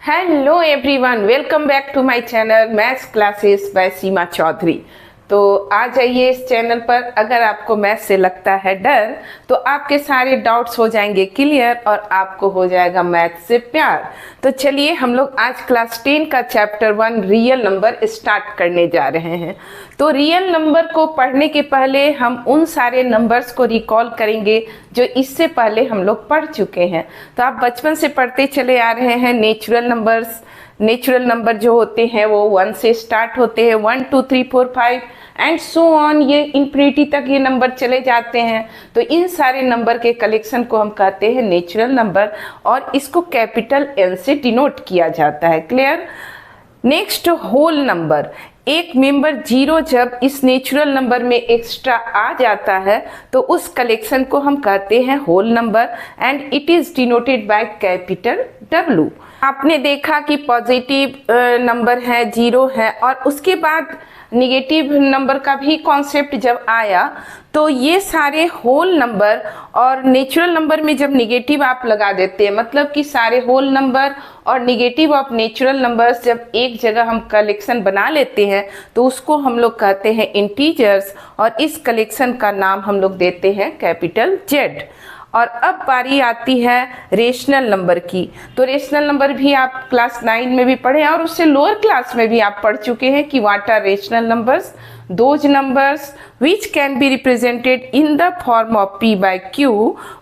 Hello everyone, welcome back to my channel maths classes by Seema Chaudhary. तो आ जाइए इस चैनल पर। अगर आपको मैथ से लगता है डर तो आपके सारे डाउट्स हो जाएंगे क्लियर और आपको हो जाएगा मैथ से प्यार। तो चलिए हम लोग आज क्लास 10 का चैप्टर 1 रियल नंबर स्टार्ट करने जा रहे हैं। तो रियल नंबर को पढ़ने के पहले हम उन सारे नंबर्स को रिकॉल करेंगे जो इससे पहले हम लोग पढ़ चुके हैं। तो आप बचपन से पढ़ते चले आ रहे हैं नेचुरल नंबर्स। नेचुरल नंबर जो होते हैं वो 1 से स्टार्ट होते हैं, 1 2 3 4 5 एंड सो ऑन, ये इन्फिनिटी तक ये नंबर चले जाते हैं। तो इन सारे नंबर के कलेक्शन को हम कहते हैं नेचुरल नंबर और इसको कैपिटल N से डिनोट किया जाता है। क्लियर। Next, whole number. एक मेंबर जीरो जब इस नेचुरल नंबर में एक्स्ट्रा आ जाता है तो उस कलेक्शन को हम कहते हैं whole number and it is denoted by capital W। आपने देखा कि पॉजिटिव नंबर है, जीरो है, और उसके बाद निगेटिव नंबर का भी कॉन्सेप्ट जब आया तो ये सारे होल नंबर और नेचुरल नंबर में जब निगेटिव आप लगा देते हैं, मतलब कि सारे होल नंबर और निगेटिव ऑफ नेचुरल नंबर्स जब एक जगह हम कलेक्शन बना लेते हैं तो उसको हम लोग कहते हैं इंटीजर्स और इस कलेक्शन का नाम हम लोग देते हैं कैपिटल Z। और अब बारी आती है रेशनल नंबर की। तो रेशनल नंबर भी आप क्लास 9 में भी पढ़े और उससे लोअर क्लास में भी आप पढ़ चुके हैं कि what are rational numbers. Those numbers which can be represented in the form of p by q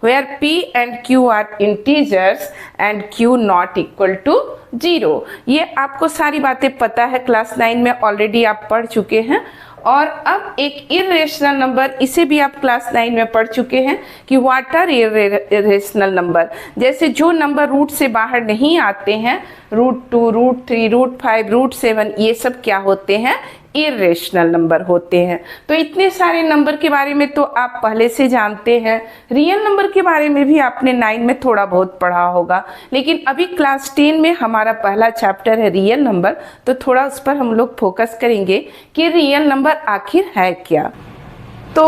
where p and q are integers and q not equal to 0। ये आपको सारी बातें पता है, क्लास 9 में ऑलरेडी आप पढ़ चुके हैं। और अब एक इरेशनल नंबर, इसे भी आप क्लास 9 में पढ़ चुके हैं कि व्हाट आर इरेशनल नंबर। जैसे जो नंबर रूट से बाहर नहीं आते हैं, √2, √3, √5, √7, ये सब क्या होते हैं? इरेशनल नंबर होते हैं। तो इतने सारे नंबर के बारे में तो आप पहले से जानते हैं। रियल नंबर के बारे में भी आपने 9 में थोड़ा बहुत पढ़ा होगा, लेकिन अभी क्लास 10 में हमारा पहला चैप्टर है रियल नंबर, तो थोड़ा उस पर हम लोग फोकस करेंगे कि रियल नंबर आखिर है क्या। तो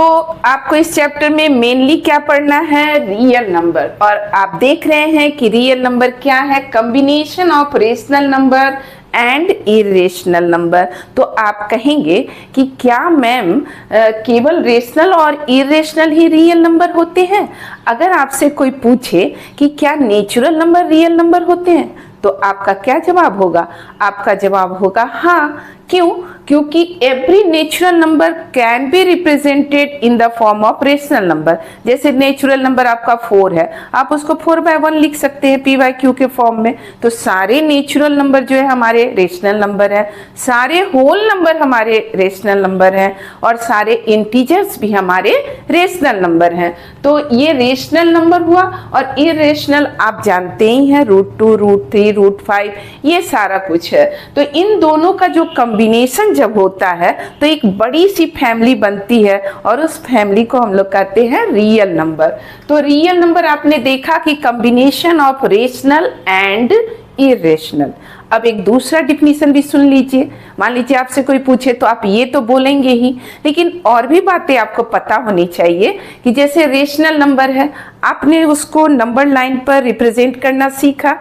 आपको इस चैप्टर में मेनली क्या पढ़ना है? Real number. और आप देख रहे हैं कि रियल नंबर क्या है? Combination of rational number and irrational number. तो आप कहेंगे कि क्या मैम केवल रेशनल और इरेशनल ही रियल नंबर होते हैं? अगर आपसे कोई पूछे कि क्या नेचुरल नंबर रियल नंबर होते हैं तो आपका क्या जवाब होगा? आपका जवाब होगा हाँ। क्यों? क्योंकि every natural number can be represented in the form of rational number. जैसे नेचुरल नंबर आपका 4 है, आप उसको 4/1 लिख सकते हैं p/q के फॉर्म में। तो सारे नेचुरल नंबर जो है हमारे रेशनल नंबर है, सारे होल नंबर हमारे रेशनल नंबर हैं और सारे इंटीजर्स भी हमारे रेशनल नंबर हैं। तो ये रेशनल नंबर हुआ। और इरेशनल आप जानते ही हैं, √2, √3, √5, ये सारा कुछ है। तो इन दोनों का जो कॉम्बिनेशन जब होता है तो एक बड़ी सी फैमिली बनती है और उस फैमिली को हम लोग कहते हैं रियल नंबर। तो रियल नंबर आपने देखा कि combination of rational and irrational. अब एक दूसरा डिफिनीशन भी सुन लीजिए। मान लीजिए आपसे कोई पूछे तो आप ये तो बोलेंगे ही, लेकिन और भी बातें आपको पता होनी चाहिए कि जैसे रेशनल नंबर है, आपने उसको नंबर लाइन पर रिप्रेजेंट करना सीखा।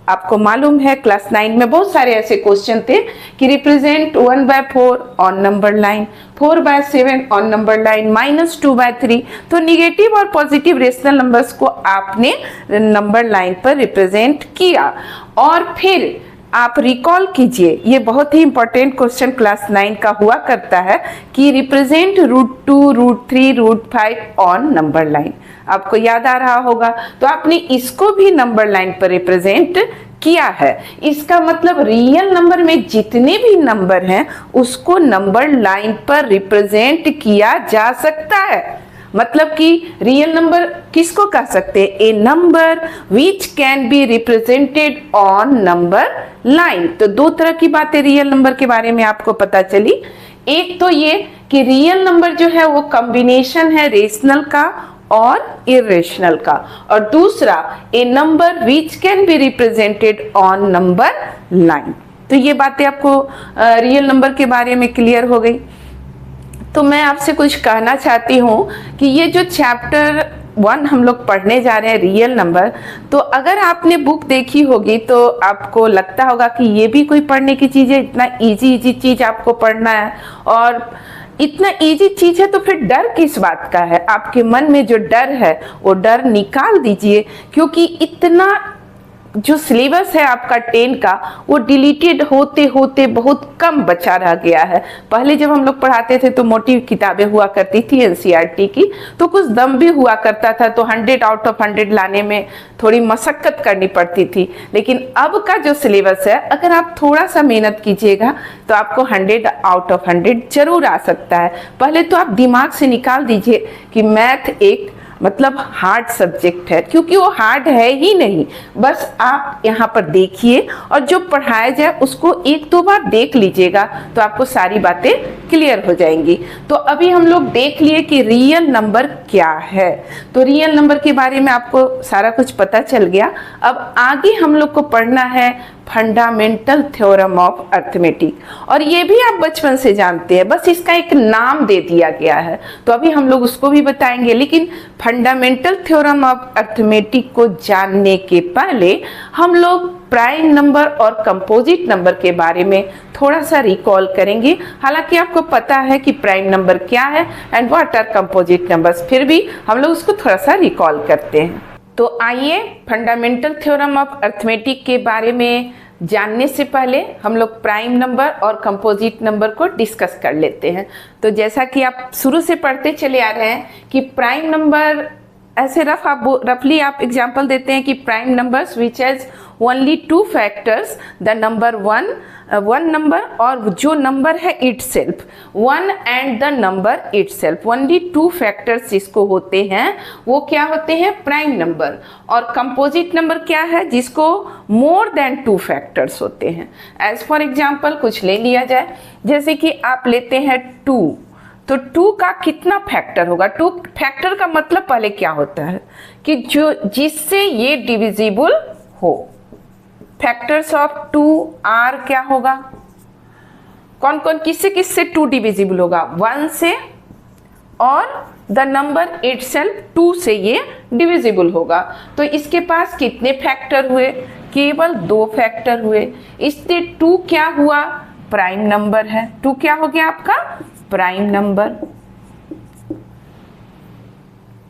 आपको मालूम है क्लास 9 में बहुत सारे ऐसे क्वेश्चन थे कि represent 1/4 on number line, 4/7 on number line, -2/3। तो निगेटिव और पॉजिटिव रेशनल नंबर्स को आपने नंबर लाइन पर रिप्रेजेंट किया। और फिर आप रिकॉल कीजिए, ये बहुत ही इंपॉर्टेंट क्वेश्चन क्लास 9 का हुआ करता है कि रिप्रेजेंट √2, √3, √5 ऑन नंबर लाइन। आपको याद आ रहा होगा। तो आपने इसको भी नंबर लाइन पर रिप्रेजेंट किया है। इसका मतलब रियल नंबर में जितने भी नंबर हैं उसको नंबर लाइन पर रिप्रेजेंट किया जा सकता है। मतलब कि रियल नंबर किसको कह सकते हैं? A number which can be represented on number line. तो दो तरह की बातें रियल नंबर के बारे में आपको पता चली। एक तो ये कि रियल नंबर जो है वो कॉम्बिनेशन है रेशनल का और इरेशनल का, और दूसरा a number which can be represented on number line. तो ये बातें आपको रियल नंबर के बारे में क्लियर हो गई। तो मैं आपसे कुछ कहना चाहती हूँ कि ये जो चैप्टर 1 हम लोग पढ़ने जा रहे हैं रियल नंबर। तो अगर आपने बुक देखी होगी तो आपको लगता होगा कि ये भी कोई पढ़ने की चीज़ है, इतना इजी चीज़ आपको पढ़ना है, और इतना इजी चीज है तो फिर डर किस बात का है? आपके मन में जो डर है वो डर निकाल दीजिए, क्योंकि इतना जो सिलेबस है आपका 10 का वो डिलीटेड होते होते बहुत कम बचा रह गया है। पहले जब हम लोग पढ़ाते थे तो मोटी किताबें हुआ करती थी एनसीईआरटी की, तो कुछ दम भी हुआ करता था, तो 100 आउट ऑफ 100 लाने में थोड़ी मशक्कत करनी पड़ती थी। लेकिन अब का जो सिलेबस है, अगर आप थोड़ा सा मेहनत कीजिएगा तो आपको 100 आउट ऑफ 100 जरूर आ सकता है। पहले तो आप दिमाग से निकाल दीजिए कि मैथ एक मतलब हार्ड सब्जेक्ट है, क्योंकि वो हार्ड है ही नहीं। बस आप यहाँ पर देखिए और जो पढ़ाया जाए उसको 1-2 बार देख लीजिएगा तो आपको सारी बातें क्लियर हो जाएंगी। तो अभी हम लोग देख लिए कि रियल नंबर क्या है, तो रियल नंबर के बारे में आपको सारा कुछ पता चल गया। अब आगे हम लोग को पढ़ना है फंडामेंटल थ्योरम ऑफ अर्थमेटिक, और ये भी आप बचपन से जानते हैं, बस इसका एक नाम दे दिया गया है, तो अभी हम लोग उसको भी बताएंगे। लेकिन फंडामेंटल थ्योरम ऑफ अर्थमेटिक को जानने के पहले हम लोग प्राइम नंबर और कंपोजिट नंबर के बारे में थोड़ा सा रिकॉल करेंगे। हालांकि आपको पता है कि प्राइम नंबर क्या है and what are composite numbers, फिर भी हम लोग उसको थोड़ा सा रिकॉल करते हैं। तो आइए फंडामेंटल थ्योरम ऑफ अर्थमेटिक के बारे में जानने से पहले हम लोग प्राइम नंबर और कंपोजिट नंबर को डिस्कस कर लेते हैं। तो जैसा कि आप शुरू से पढ़ते चले आ रहे हैं कि प्राइम नंबर ऐसे रफली आप एग्जांपल देते हैं कि prime numbers which has only 2 factors, the number 1 number और जो नंबर है itself 1 and the number itself, only 2 factors जिसको होते हैं वो क्या होते हैं? Prime number. और कंपोजिट नंबर क्या है? जिसको मोर देन 2 फैक्टर्स होते हैं। एज फॉर एग्जाम्पल कुछ ले लिया जाए, जैसे कि आप लेते हैं 2, तो 2 का कितना फैक्टर होगा? 2 फैक्टर का मतलब पहले क्या होता है कि जो जिससे ये डिविजिबल हो। फैक्टर्स ऑफ 2 आर क्या होगा? कौन कौन किससे किससे 2 डिविजिबल होगा? 1 से, और द नंबर इटसेल्फ 2 से ये डिविजिबल होगा। तो इसके पास कितने फैक्टर हुए? केवल 2 फैक्टर हुए। इससे 2 क्या हुआ? प्राइम नंबर है। 2 क्या हो गया आपका? Prime number.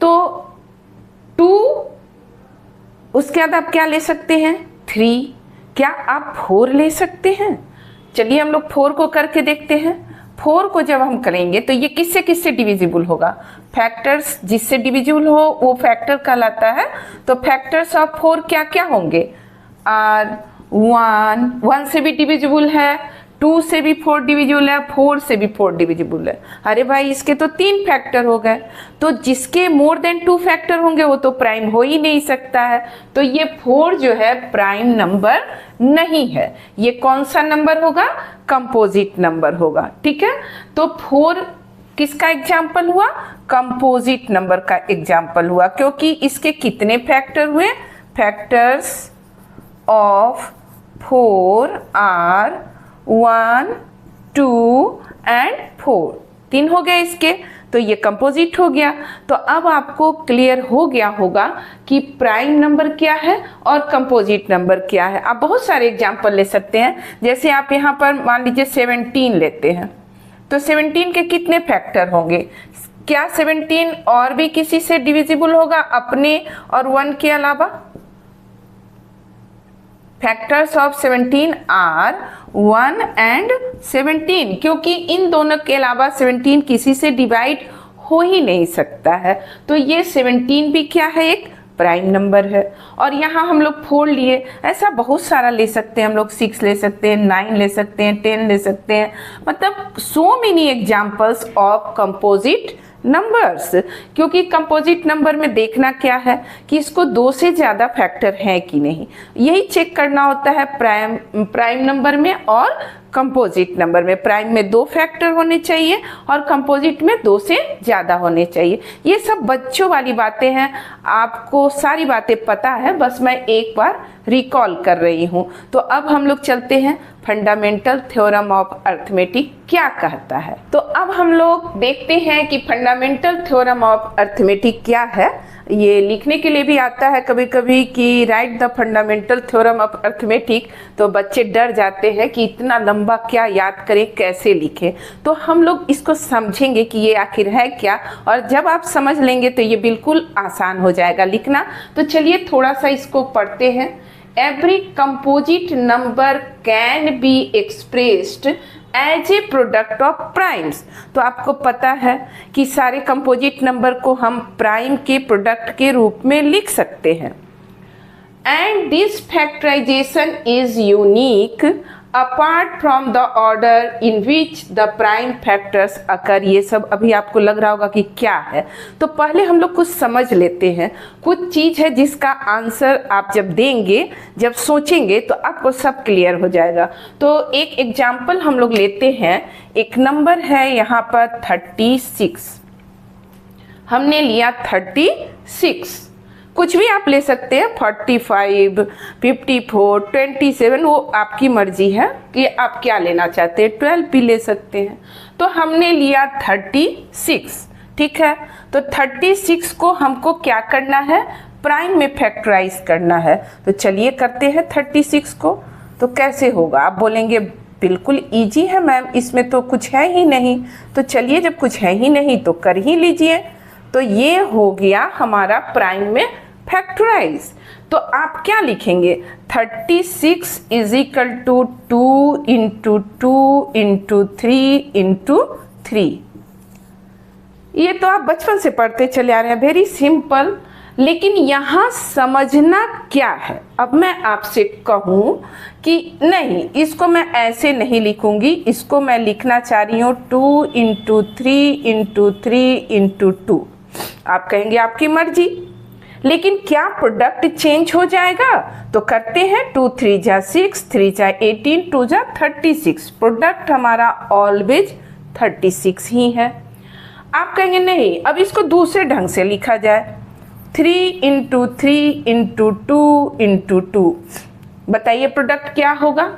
तो 2, उसके बाद आप क्या ले सकते हैं? 3। क्या आप 4 ले सकते हैं? चलिए हम लोग 4 को करके देखते हैं। 4 को जब हम करेंगे तो ये किससे किससे डिविजिबल होगा? फैक्टर्स जिससे डिविजिबल हो वो फैक्टर कहलाता है। तो फैक्टर्स ऑफ 4 क्या क्या होंगे? आर 1 से भी डिविजिबल है, 2 से भी 4 डिविजिबल है, 4 से भी 4 डिविजिबल है। अरे भाई इसके तो 3 फैक्टर हो गए। तो जिसके मोर देन 2 फैक्टर होंगे वो तो प्राइम हो ही नहीं सकता है। तो ये 4 जो है प्राइम नंबर नहीं है। ये कौन सा नंबर होगा? कंपोजिट नंबर होगा। ठीक है, तो 4 किसका एग्जाम्पल हुआ? कंपोजिट नंबर का एग्जाम्पल हुआ, क्योंकि इसके कितने फैक्टर हुए? फैक्टर्स ऑफ 4 आर 1, 2 एंड 4, 3 हो गए इसके, तो ये कंपोजिट हो गया। तो अब आपको क्लियर हो गया होगा कि प्राइम नंबर क्या है और कंपोजिट नंबर क्या है। आप बहुत सारे एग्जाम्पल ले सकते हैं, जैसे आप यहाँ पर मान लीजिए 17 लेते हैं, तो 17 के कितने फैक्टर होंगे? क्या 17 और भी किसी से डिविजिबल होगा अपने और 1 के अलावा? फैक्टर्स ऑफ 17 आर 1 एंड 17, क्योंकि इन दोनों के अलावा 17 किसी से डिवाइड हो ही नहीं सकता है। तो ये 17 भी क्या है? एक प्राइम नंबर है। और यहाँ हम लोग 4 लिए, ऐसा बहुत सारा ले सकते हैं हम लोग, 6 ले सकते हैं, 9 ले सकते हैं, 10 ले सकते हैं, मतलब so many examples of composite numbers. क्योंकि कंपोजिट नंबर में देखना क्या है कि इसको 2 से ज़्यादा फैक्टर हैं कि नहीं, यही चेक करना होता है प्राइम नंबर में और कंपोजिट नंबर में। प्राइम में 2 फैक्टर होने चाहिए और कंपोजिट में 2 से ज़्यादा होने चाहिए। ये सब बच्चों वाली बातें हैं, आपको सारी बातें पता है, बस मैं एक बार रिकॉल कर रही हूँ। तो अब हम लोग चलते हैं फंडामेंटल थ्योरम ऑफ अर्थमेटिक क्या कहता है। तो अब हम लोग देखते हैं कि फंडामेंटल थ्योरम ऑफ अर्थमेटिक क्या है। ये लिखने के लिए भी आता है कभी कभी कि right the fundamental theorem of arithmetic, तो बच्चे डर जाते हैं कि इतना लंबा क्या याद करें, कैसे लिखें। तो हम लोग इसको समझेंगे कि ये आखिर है क्या, और जब आप समझ लेंगे तो ये बिल्कुल आसान हो जाएगा लिखना। तो चलिए थोड़ा सा इसको पढ़ते हैं। Every composite number can be expressed as a product of primes. तो आपको पता है कि सारे कंपोजिट नंबर को हम प्राइम के प्रोडक्ट के रूप में लिख सकते हैं। And this factorisation is unique apart from the order in which the prime factors occur. ये सब अभी आपको लग रहा होगा कि क्या है, तो पहले हम लोग कुछ समझ लेते हैं। कुछ चीज़ है जिसका आंसर आप जब देंगे, जब सोचेंगे, तो आपको सब क्लियर हो जाएगा। तो एक एग्जाम्पल हम लोग लेते हैं। एक नंबर है यहाँ पर 36, हमने लिया 36, कुछ भी आप ले सकते हैं, 45, 54, 27, वो आपकी मर्जी है कि आप क्या लेना चाहते हैं। 12 भी ले सकते हैं। तो हमने लिया 36, ठीक है। तो 36 को हमको क्या करना है, प्राइम में फैक्टराइज करना है। तो चलिए करते हैं 36 को। तो कैसे होगा, आप बोलेंगे बिल्कुल इजी है मैम, इसमें तो कुछ है ही नहीं। तो चलिए जब कुछ है ही नहीं तो कर ही लीजिए। तो ये हो गया हमारा प्राइम में फैक्टराइज। तो आप क्या लिखेंगे, 36 is equal to 2 into 2 into 3 into 3। ये तो आप बचपन से पढ़ते चले आ रहे हैं, वेरी सिंपल। लेकिन यहाँ समझना क्या है, अब मैं आपसे कहूँ कि नहीं, इसको मैं ऐसे नहीं लिखूंगी, इसको मैं लिखना चाह रही हूँ 2 इंटू 3 इंटू 3 इंटू 2। आप कहेंगे आपकी मर्जी, लेकिन क्या प्रोडक्ट चेंज हो जाएगा? तो करते हैं, 2 3 जा 6, 3 जा 18, 2 जा 36। प्रोडक्ट हमारा ऑलवेज 36 ही है। आप कहेंगे नहीं, अब इसको दूसरे ढंग से लिखा जाए, 3 इंटू 3 इंटू 2 इंटू 2। बताइए प्रोडक्ट क्या होगा,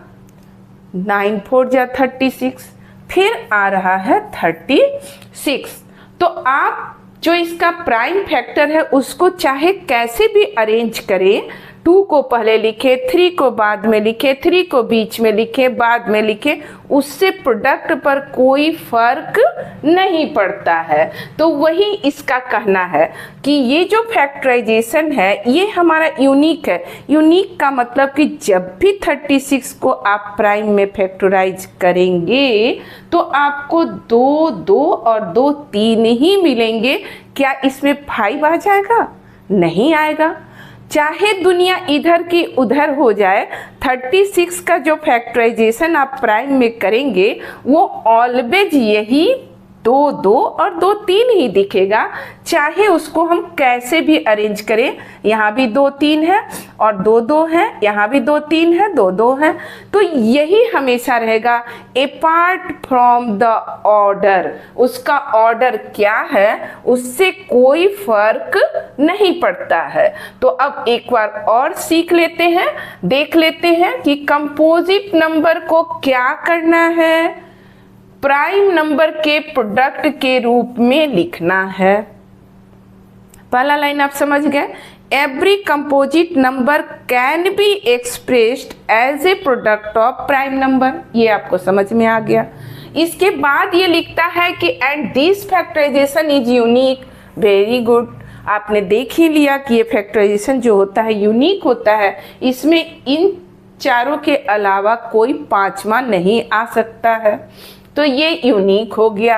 9 4 जा 36, फिर आ रहा है 36। तो आप जो इसका प्राइम फैक्टर है उसको चाहे कैसे भी अरेंज करें, 2 को पहले लिखे, 3 को बाद में लिखे, 3 को बीच में लिखे, बाद में लिखे, उससे प्रोडक्ट पर कोई फर्क नहीं पड़ता है। तो वही इसका कहना है कि ये जो फैक्टराइजेशन है ये हमारा यूनिक है। यूनिक का मतलब कि जब भी 36 को आप प्राइम में फैक्टराइज करेंगे तो आपको 2 2 और 2 3 ही मिलेंगे। क्या इसमें 5 आ जाएगा? नहीं आएगा। चाहे दुनिया इधर की उधर हो जाए, 36 का जो फैक्टराइजेशन आप प्राइम में करेंगे वो ऑलवेज यही 2 2 और 2 3 ही दिखेगा, चाहे उसको हम कैसे भी अरेंज करें। यहाँ भी 2 3 है और 2 2 है, यहाँ भी 2 3 है, 2 2 है। तो यही हमेशा रहेगा अपार्ट फ्रॉम द ऑर्डर। उसका ऑर्डर क्या है उससे कोई फर्क नहीं पड़ता है। तो अब एक बार और सीख लेते हैं, देख लेते हैं कि कंपोजिट नंबर को क्या करना है, प्राइम नंबर के प्रोडक्ट के रूप में लिखना है। पहला लाइन आप समझ गए, every composite number can be expressed as a product of prime number. ये आपको समझ में आ गया। इसके बाद ये लिखता है कि and this factorisation is unique. Very good, आपने देख ही लिया कि ये फैक्टराइजेशन जो होता है यूनिक होता है, इसमें इन चारों के अलावा कोई पांचवा नहीं आ सकता है। तो ये यूनिक हो गया।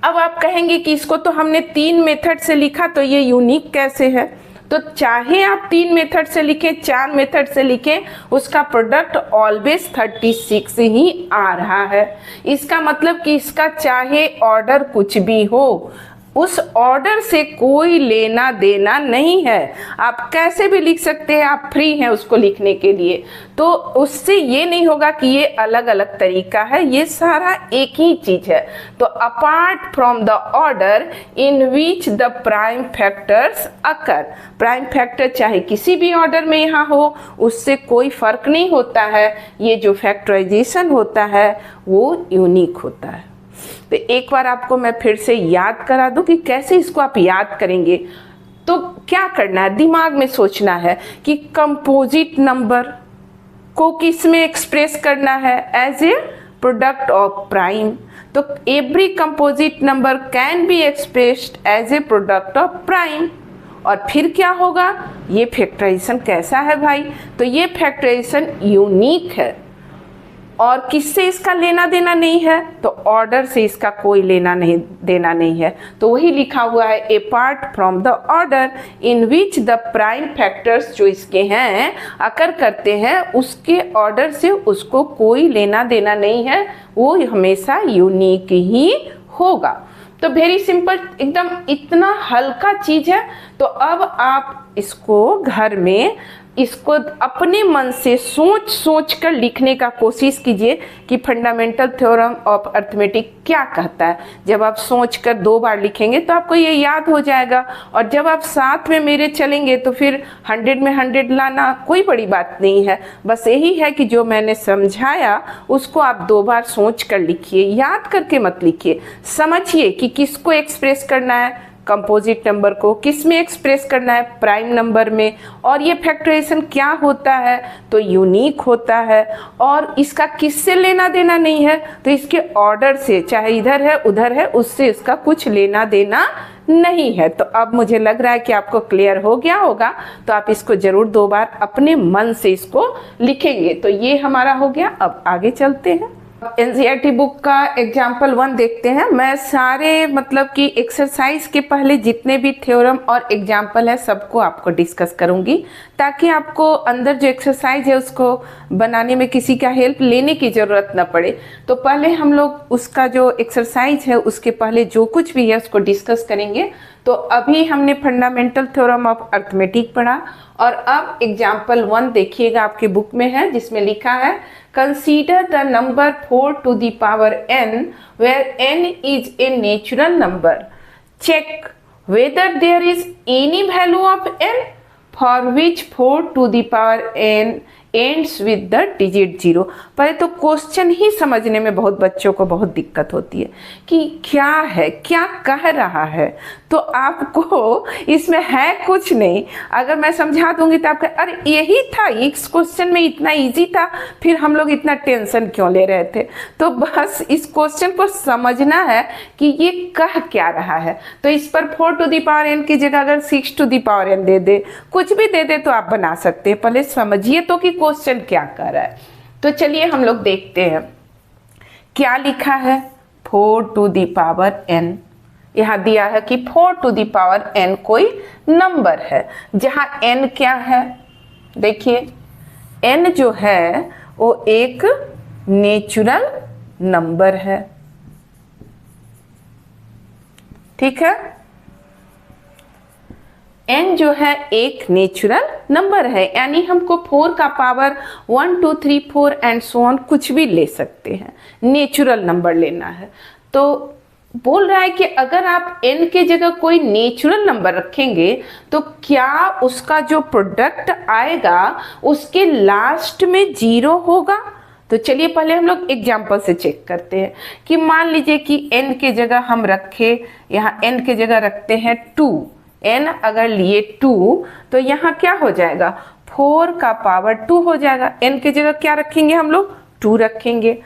अब आप कहेंगे कि इसको तो हमने 3 मेथड से लिखा, तो ये यूनिक कैसे है? तो चाहे आप 3 मेथड से लिखें, 4 मेथड से लिखें, उसका प्रोडक्ट ऑलवेज 36 ही आ रहा है। इसका मतलब कि इसका चाहे ऑर्डर कुछ भी हो, उस ऑर्डर से कोई लेना देना नहीं है। आप कैसे भी लिख सकते हैं, आप फ्री हैं उसको लिखने के लिए। तो उससे ये नहीं होगा कि ये अलग अलग तरीका है, ये सारा एक ही चीज है। तो apart from the order in which the prime factors occur, prime factor चाहे किसी भी ऑर्डर में यहाँ हो, उससे कोई फर्क नहीं होता है। ये जो फैक्टराइजेशन होता है वो यूनिक होता है। तो एक बार आपको मैं फिर से याद करा दूं कि कैसे इसको आप याद करेंगे। तो क्या करना है, दिमाग में सोचना है कि कंपोजिट नंबर को किस में एक्सप्रेस करना है, as a product of prime. तो every composite number can be expressed as a product of prime. और फिर क्या होगा, ये फैक्टराइजेशन कैसा है भाई, तो ये फैक्टराइजेशन यूनिक है। और किससे इसका लेना देना नहीं है, तो ऑर्डर से इसका कोई लेना नहीं देना नहीं है। तो वही लिखा हुआ है, apart from the order in which the prime factors जो इसके हैं अकर करते हैं, उसके ऑर्डर से उसको कोई लेना देना नहीं है, वो हमेशा यूनिक ही होगा। तो वेरी सिंपल, एकदम इतना हल्का चीज है। तो अब आप इसको घर में इसको अपने मन से सोच सोच कर लिखने का कोशिश कीजिए कि फंडामेंटल थ्योरम ऑफ अर्थमेटिक क्या कहता है। जब आप सोच कर 2 बार लिखेंगे तो आपको ये याद हो जाएगा। और जब आप साथ में मेरे चलेंगे तो फिर 100 में 100 लाना कोई बड़ी बात नहीं है। बस यही है कि जो मैंने समझाया उसको आप 2 बार सोच कर लिखिए, याद करके मत लिखिए। समझिए कि किसको एक्सप्रेस करना है, कंपोजिट नंबर को किस में एक्सप्रेस करना है, प्राइम नंबर में। और ये फैक्टराइजेशन क्या होता है, तो यूनिक होता है। और इसका किससे लेना देना नहीं है, तो इसके ऑर्डर से, चाहे इधर है उधर है, उससे इसका कुछ लेना देना नहीं है। तो अब मुझे लग रहा है कि आपको क्लियर हो गया होगा। तो आप इसको जरूर 2 बार अपने मन से इसको लिखेंगे। तो ये हमारा हो गया। अब आगे चलते हैं, एनसीईआरटी बुक का एग्जाम्पल 1 देखते हैं। मैं सारे मतलब कि एक्सरसाइज के पहले जितने भी थ्योरम और एग्जाम्पल है सबको आपको डिस्कस करूंगी, ताकि आपको अंदर जो एक्सरसाइज है उसको बनाने में किसी का हेल्प लेने की ज़रूरत न पड़े। तो पहले हम लोग उसका जो एक्सरसाइज है उसके पहले जो कुछ भी है उसको डिस्कस करेंगे। तो अभी हमने फंडामेंटल थ्योरम ऑफ अर्थमेटिक पढ़ा, और अब एग्जाम्पल 1 देखिएगा, आपकी बुक में है, जिसमें लिखा है Consider the number 4 to the power n where n is a natural number. Check whether there is any value of n for which 4 to the power n ends with the digit 0। पहले तो question ही समझने में बहुत बच्चों को बहुत दिक्कत होती है कि क्या है, क्या कह रहा है। तो आपको इसमें है कुछ नहीं, अगर मैं समझा दूंगी तो आपका अरे यही था, इस क्वेश्चन में इतना इजी था, फिर हम लोग इतना टेंशन क्यों ले रहे थे। तो बस इस क्वेश्चन को समझना है कि ये कह क्या रहा है। तो इस पर 4 to the power n की जगह अगर 6 to the power n दे दे, कुछ भी दे दे, तो आप बना सकते हैं। पहले समझिए तो कि क्वेश्चन क्या कर रहा है। तो चलिए हम लोग देखते हैं क्या लिखा है। 4 to the power n, यहाँ दिया है कि 4 to the power n कोई नंबर है, जहां n क्या है, देखिए n जो है वो एक नेचुरल नंबर है, ठीक है। n जो है एक नेचुरल नंबर है, यानी हमको 4 का पावर 1 2 3 4 एंड सो ऑन कुछ भी ले सकते हैं, नेचुरल नंबर लेना है। तो बोल रहा है कि अगर आप n के जगह कोई नेचुरल नंबर रखेंगे तो क्या उसका जो प्रोडक्ट आएगा उसके लास्ट में 0 होगा। तो चलिए पहले हम लोग एग्जाम्पल से चेक करते हैं कि मान लीजिए कि n के जगह हम रखे, यहाँ n के जगह रखते हैं 2, n अगर लिए 2 तो यहाँ क्या हो जाएगा, 4 का पावर 2 हो जाएगा। n के जगह क्या रखेंगे हम लोग, 2 रखेंगे,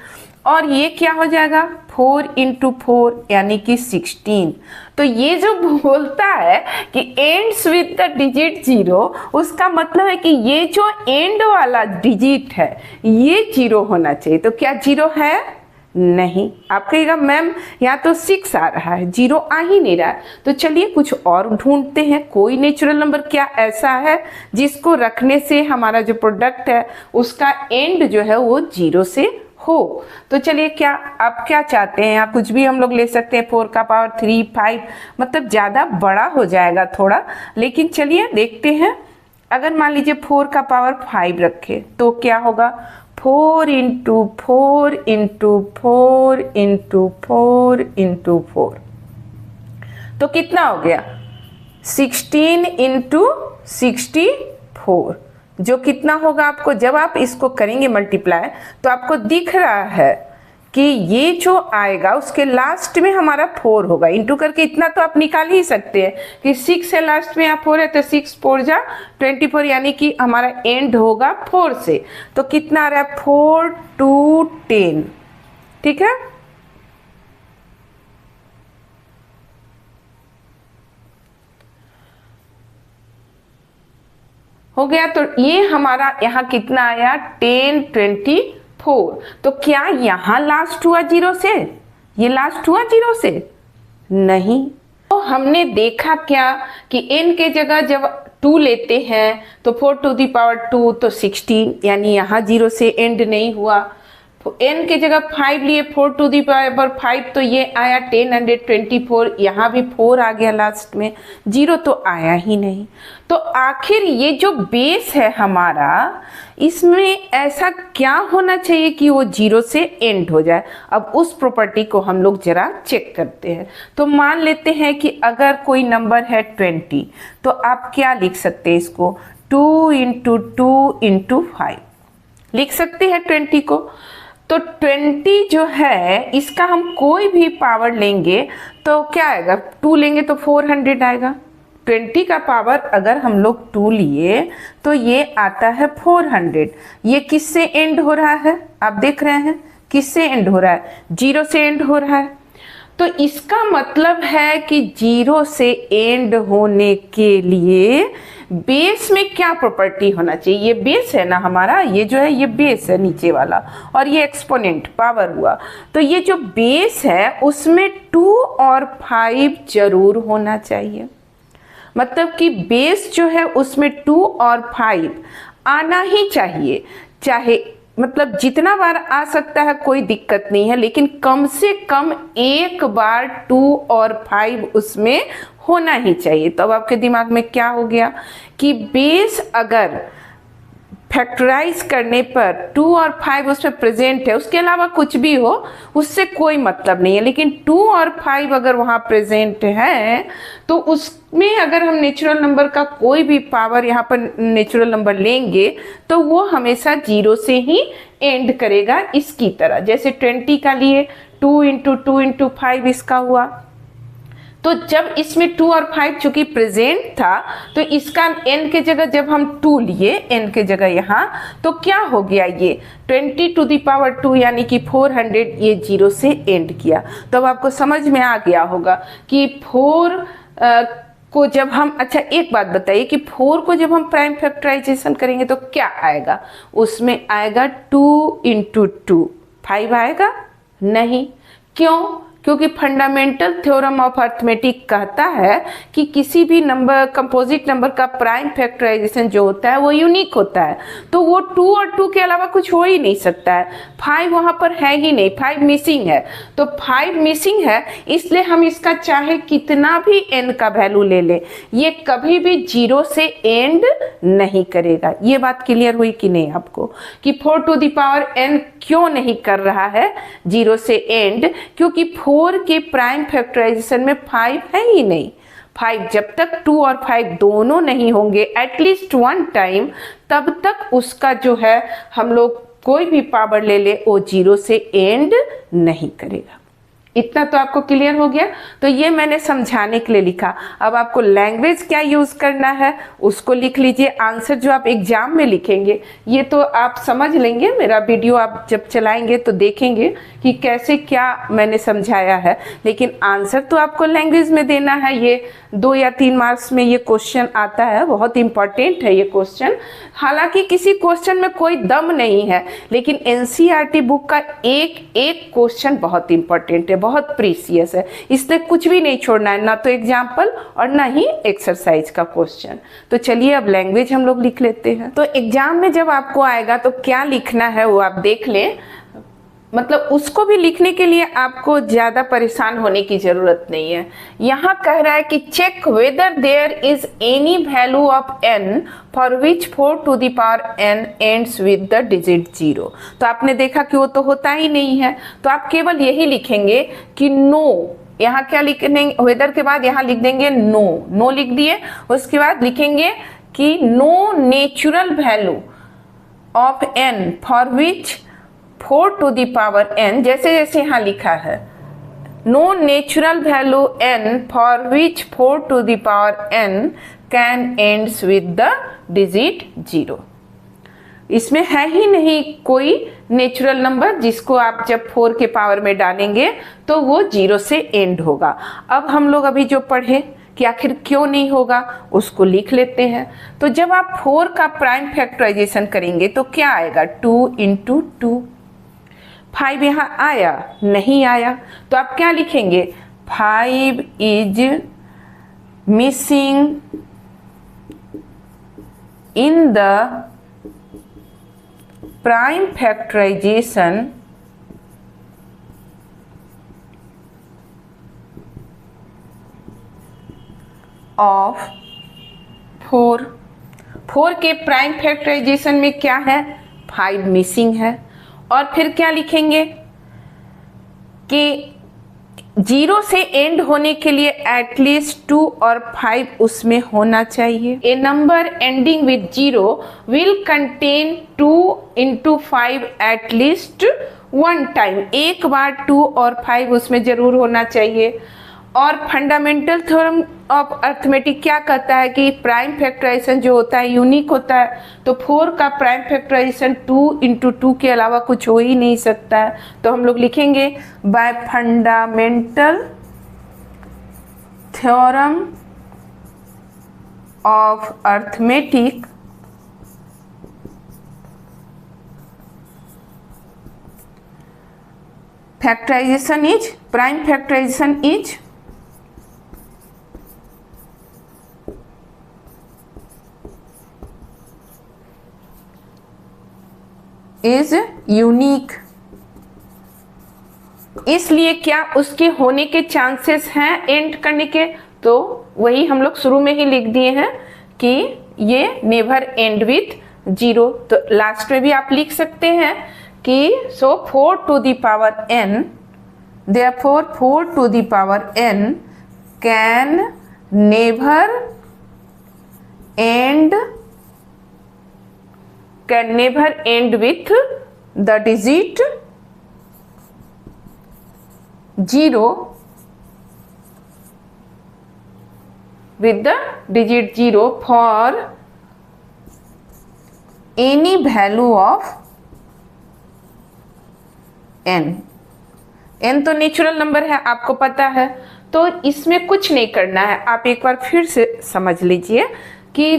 और ये क्या हो जाएगा 4 into 4 यानी कि 16। तो ये जो बोलता है कि एंड्स विद द डिजिट 0, उसका मतलब है कि ये जो एंड वाला डिजिट है ये 0 होना चाहिए। तो क्या 0 है, नहीं। आप कहिएगा मैम यहाँ तो 6 आ रहा है, 0 आ ही नहीं रहा है। तो चलिए कुछ और ढूंढते हैं, कोई नेचुरल नंबर क्या ऐसा है जिसको रखने से हमारा जो प्रोडक्ट है उसका एंड जो है वो 0 से हो। तो चलिए, क्या आप क्या चाहते हैं, आप कुछ भी हम लोग ले सकते हैं, 4 का पावर 3, 5, मतलब ज़्यादा बड़ा हो जाएगा थोड़ा। लेकिन चलिए देखते हैं, अगर मान लीजिए 4 का पावर 5 रखे तो क्या होगा, 4 इंटू 4 इंटू 4 इंटू 4 इंटू 4, तो कितना हो गया 16 इंटू 64, जो कितना होगा आपको, जब आप इसको करेंगे मल्टीप्लाई तो आपको दिख रहा है कि ये जो आएगा उसके लास्ट में हमारा 4 होगा। इंटू करके इतना तो आप निकाल ही सकते हैं कि 6 है लास्ट में, यहाँ 4 है तो 6 4 जा 24, यानी कि हमारा एंड होगा 4 से। तो कितना आ रहा है 4 2 10, ठीक है। हो गया, तो ये हमारा यहाँ कितना आया 10 24। तो क्या यहाँ लास्ट हुआ 0 से, ये लास्ट हुआ 0 से, नहीं। तो हमने देखा क्या कि n के जगह जब 2 लेते हैं तो 4 टू दी पावर 2 तो 16, यानी यहाँ 0 से एंड नहीं हुआ। n के जगह 5 लिए 4 टू दी पावर 5 तो ये आया 1024, यहाँ भी 4 आ गया लास्ट में, 0 तो आया ही नहीं। तो आखिर ये जो बेस है हमारा, इसमें ऐसा क्या होना चाहिए कि वो 0 से एंड हो जाए। अब उस प्रॉपर्टी को हम लोग जरा चेक करते हैं। तो मान लेते हैं कि अगर कोई नंबर है 20, तो आप क्या लिख सकते हैं इसको, 2 इंटू 2 इंटू 5 लिख सकते हैं 20 को। तो 20 जो है इसका हम कोई भी पावर लेंगे तो क्या आएगा, 2 लेंगे तो 400 आएगा। 20 का पावर अगर हम लोग 2 लिए तो ये आता है 400। ये किससे एंड हो रहा है, आप देख रहे हैं किससे एंड हो रहा है, 0 से एंड हो रहा है। तो इसका मतलब है कि 0 से एंड होने के लिए बेस में क्या प्रॉपर्टी होना चाहिए, ये बेस है ना हमारा, ये जो है ये बेस है नीचे वाला, और ये एक्सपोनेंट पावर हुआ। तो ये जो बेस है उसमें 2 और 5 जरूर होना चाहिए। मतलब कि बेस जो है उसमें 2 और 5 आना ही चाहिए, चाहे मतलब जितना बार आ सकता है कोई दिक्कत नहीं है, लेकिन कम से कम एक बार 2 और 5 उसमें होना ही चाहिए। तो अब आपके दिमाग में क्या हो गया कि बेस अगर फैक्टराइज करने पर 2 और 5 उसमें प्रेजेंट है, उसके अलावा कुछ भी हो उससे कोई मतलब नहीं है, लेकिन 2 और 5 अगर वहाँ प्रेजेंट है तो उसमें अगर हम नेचुरल नंबर का कोई भी पावर यहाँ पर नेचुरल नंबर लेंगे तो वो हमेशा 0 से ही एंड करेगा, इसकी तरह। जैसे 20 का लिए 2 इंटू 2 इंटू 5 इसका हुआ, तो जब इसमें 2 और 5 चूंकि प्रेजेंट था तो इसका n के जगह जब हम 2 लिए, n के जगह यहाँ, तो क्या हो गया, ये 20 टू दी पावर 2 यानी कि 400, ये 0 से एंड किया। तो अब आपको समझ में आ गया होगा कि 4 को जब हम, अच्छा एक बात बताइए कि 4 को जब हम प्राइम फैक्टराइजेशन करेंगे तो क्या आएगा, उसमें आएगा 2 इंटू 2, 5 आएगा नहीं। क्यों, क्योंकि फंडामेंटल थ्योरम ऑफ अर्थमेटिक कहता है कि किसी भी नंबर, कंपोजिट नंबर का प्राइम फैक्टराइजेशन जो होता है वो यूनिक होता है। तो वो 2 और 2 के अलावा कुछ हो ही नहीं सकता है, 5 वहाँ पर है ही नहीं, 5 मिसिंग है। तो 5 मिसिंग है, इसलिए हम इसका चाहे कितना भी n का वैल्यू ले लें, ये कभी भी 0 से एंड नहीं करेगा। ये बात क्लियर हुई कि नहीं आपको, कि 4 टू दी पावर n क्यों नहीं कर रहा है 0 से एंड, क्योंकि 4 के प्राइम फैक्टराइजेशन में 5 है ही नहीं। 5 जब तक 2 और 5 दोनों नहीं होंगे एटलीस्ट 1 टाइम, तब तक उसका जो है हम लोग कोई भी पावर ले ले वो 0 से एंड नहीं करेगा। इतना तो आपको क्लियर हो गया। तो ये मैंने समझाने के लिए लिखा। अब आपको लैंग्वेज क्या यूज करना है उसको लिख लीजिए। आंसर जो आप एग्जाम में लिखेंगे ये तो आप समझ लेंगे, मेरा वीडियो आप जब चलाएंगे तो देखेंगे कि कैसे क्या मैंने समझाया है, लेकिन आंसर तो आपको लैंग्वेज में देना है। ये 2 या 3 मार्क्स में ये क्वेश्चन आता है, बहुत इंपॉर्टेंट है ये क्वेश्चन। हालांकि किसी क्वेश्चन में कोई दम नहीं है, लेकिन एनसीईआरटी बुक का एक एक क्वेश्चन बहुत इंपॉर्टेंट है, बहुत प्रीसियस है, इसलिए कुछ भी नहीं छोड़ना है, ना तो एग्जाम्पल और ना ही एक्सरसाइज का क्वेश्चन। तो चलिए अब लैंग्वेज हम लोग लिख लेते हैं। तो एग्जाम में जब आपको आएगा तो क्या लिखना है वो आप देख लें। मतलब उसको भी लिखने के लिए आपको ज़्यादा परेशान होने की ज़रूरत नहीं है। यहाँ कह रहा है कि check whether there is any value of n for which 4 to the power n ends with the digit 0। तो आपने देखा कि वो तो होता ही नहीं है, तो आप केवल यही लिखेंगे कि नो। यहाँ क्या लिखेंगे, वेदर के बाद यहाँ लिख देंगे नो, नो लिख दिए। उसके बाद लिखेंगे कि no natural value of n for which 4 to the power n, जैसे जैसे यहाँ लिखा है, no natural value n for which 4 to the power n can ends with the digit 0। इसमें है ही नहीं कोई नेचुरल नंबर जिसको आप जब 4 के पावर में डालेंगे तो वो 0 से एंड होगा। अब हम लोग अभी जो पढ़े कि आखिर क्यों नहीं होगा उसको लिख लेते हैं। तो जब आप 4 का प्राइम फैक्टराइजेशन करेंगे तो क्या आएगा, 2 इंटू 2। 5 यहाँ आया नहीं आया, तो आप क्या लिखेंगे, 5 is missing in the prime factorization of 4। 4 के प्राइम फैक्टराइजेशन में क्या है, 5 मिसिंग है। और फिर क्या लिखेंगे कि 0 से एंड होने के लिए एटलीस्ट 2 और 5 उसमें होना चाहिए। A number ending with 0 will contain 2 into 5 at least 1 time. एक बार 2 और 5 उसमें जरूर होना चाहिए। और फंडामेंटल थ्योरम ऑफ अर्थमेटिक क्या कहता है कि प्राइम फैक्टराइजेशन जो होता है यूनिक होता है। तो 4 का प्राइम फैक्टराइजेशन 2 इंटू 2 के अलावा कुछ हो ही नहीं सकता है। तो हम लोग लिखेंगे by fundamental theorem of arithmetic factorization is, prime factorization is unique. इसलिए क्या उसके होने के चांसेस हैं एंड करने के, तो वही हम लोग शुरू में ही लिख दिए हैं कि ये नेवर एंड विथ 0। तो लास्ट में भी आप लिख सकते हैं कि so 4 to the power n, therefore 4 to the power n can never end with the digit 0 with the digit 0 for any value of n। n तो नेचुरल नंबर है, आपको पता है, तो इसमें कुछ नहीं करना है। आप एक बार फिर से समझ लीजिए कि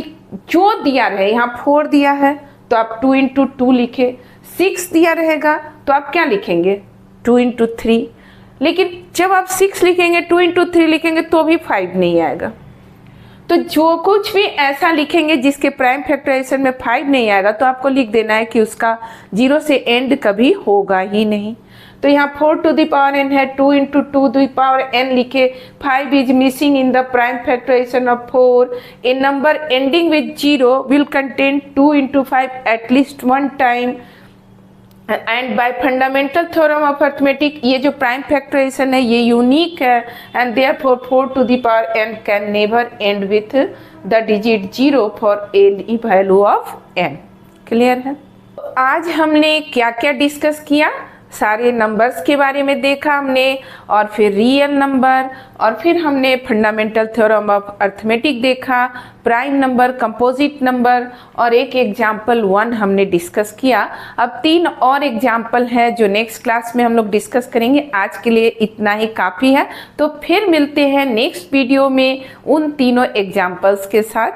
जो दिया रहे, यहाँ 4 दिया है तो आप 2 इंटू 2 लिखे, 6 दिया रहेगा तो आप क्या लिखेंगे, 2 इंटू 3। लेकिन जब आप 6 लिखेंगे, 2 इंटू 3 लिखेंगे तो भी 5 नहीं आएगा। तो जो कुछ भी ऐसा लिखेंगे जिसके प्राइम फैक्टराइजेशन में 5 नहीं आएगा तो आपको लिख देना है कि उसका 0 से एंड कभी होगा ही नहीं। तो यहाँ 4 टू द पावर n है, 2 into 2 to the power n लिखे, 5 is missing in the prime factorization of 4। A number ending with 0 will contain 2 into 5 at least 1 time. And by fundamental theorem of arithmetic ये जो prime factorization है ये unique है, and therefore 4 to the power n can never end with the digit 0 for any value of n। Clear है? आज हमने क्या क्या डिस्कस किया, सारे नंबर्स के बारे में देखा हमने, और फिर रियल नंबर, और फिर हमने फंडामेंटल थ्योरम ऑफ अर्थमेटिक देखा, प्राइम नंबर, कंपोजिट नंबर, और एक एग्जाम्पल 1 हमने डिस्कस किया। अब 3 और एग्जाम्पल है जो नेक्स्ट क्लास में हम लोग डिस्कस करेंगे। आज के लिए इतना ही काफ़ी है, तो फिर मिलते हैं नेक्स्ट वीडियो में उन तीनों एग्जाम्पल्स के साथ।